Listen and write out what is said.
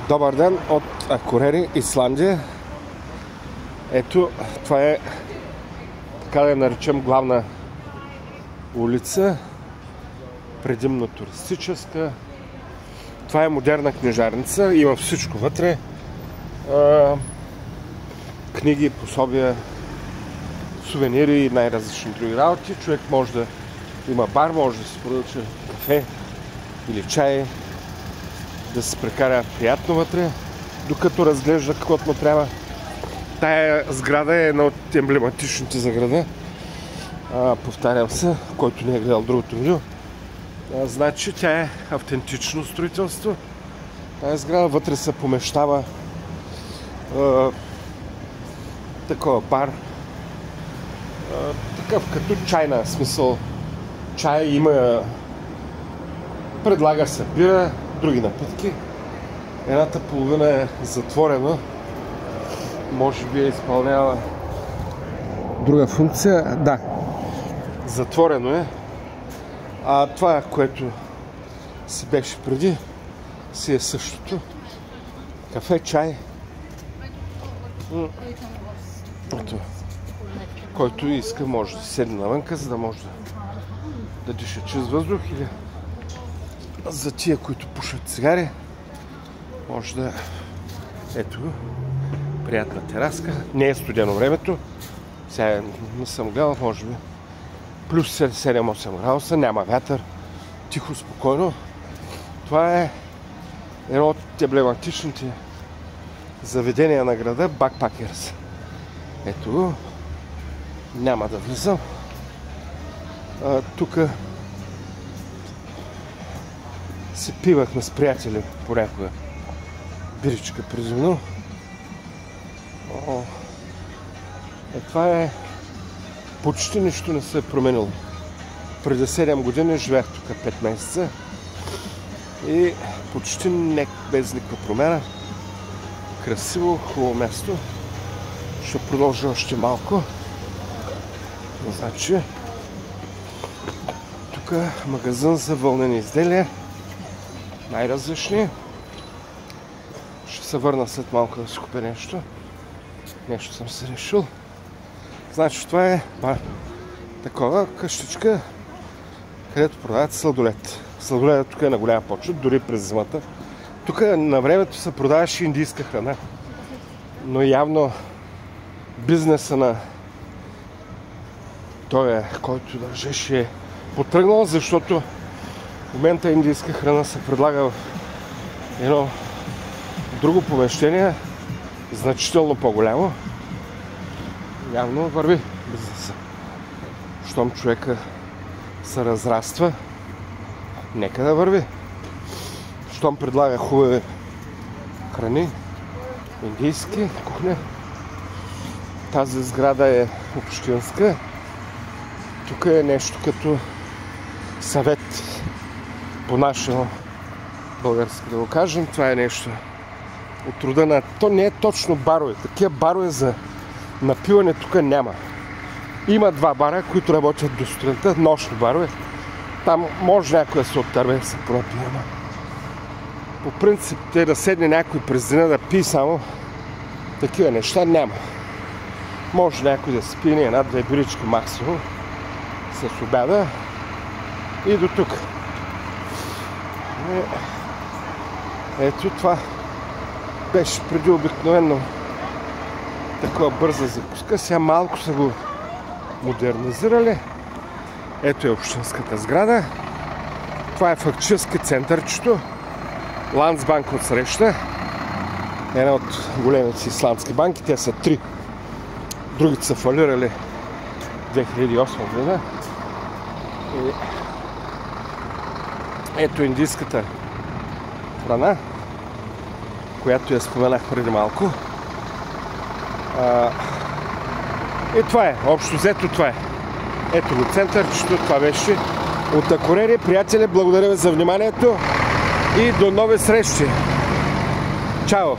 Добър ден от Акурери, Исландия. Ето, това е, така да я наречем, главна улица, предимно туристическа. Това е модерна книжарница, има всичко вътре. Книги, пособия, сувенири и най-различни други работи. Човек може да има бар, може да си поръча кафе или чай, да се прекаря приятно вътре, докато разглежда каквото му трябва. Тая сграда е една от емблематичните за града. Повтарям се, който не е гледал другото видео. Значи тя е автентично строителство. Тая сграда вътре се помещава такова бар. Такъв като чайна, смисъл. Чай има, предлага се бира, други напитки. Едната половина е затворена. Може би е изпълнява друга функция. Да, затворено е. А това, което си беше преди, си е същото. Кафе, чай. Ето. Който иска, може да седне навънка, за да може да диша чист въздух, или за тия, които пушат цигари, може да... Ето, приятна тераска. Не е студено времето. Сега не съм гледал, може би. Плюс 7-8 градуса, няма вятър. Тихо, спокойно. Това е едно от емблематичните заведения на града, Бакпакерс. Ето, няма да влизам. Тук се пивахме с приятели понякога. Биричка приземно. Това е... Почти нищо не се е променило. Преди 7 години живеех тук 5 месеца. И почти без никаква промяна. Красиво, хубаво място. Ще продължа още малко. Значи, тук е магазин за вълнени изделия. Най-различни. Ще се върна след малко да си купя нещо. Нещо съм се решил. Значи това е такова къщичка, където продават сладолет. Сладолет тук е на голяма почва, дори през зимата. Тук на времето се продаваше индийска храна. Но явно бизнеса на той, който държеше, е потръгнал, защото в момента индийска храна се предлага в едно друго помещение, значително по-голямо. Явно върви бизнеса. Щом човека се разраства, нека да върви. Щом предлага хубави храни, индийски кухня. Тази сграда е общинска. Тук е нещо като съвет по нашето български, да го кажем. Това е нещо от рода на... То не е точно барове. Такива барове за напиване тук няма. Има 2 бара, които работят до сутринта, нощни барове. Там може някой да се оттърве да се понапие. По принцип, те да седне някой през деня да пие само, такива неща няма. Може някой да спине 1-2 бирички максимум с обяда и до тук. Ето това беше преди обикновено такова бърза закуска. Сега малко са го модернизирали. Ето е общинската сграда. Това е фактически центърчето. Ландсбанк отсреща. Една от големите исландски банки. Те са 3. Другите са фалирали 2008 година. Ето индийската храна, която я споменах преди малко. И това е. Общо взето това е. Ето го центърчето. Това беше от Акурери. Приятели, благодаря ви за вниманието и до нови срещи. Чао!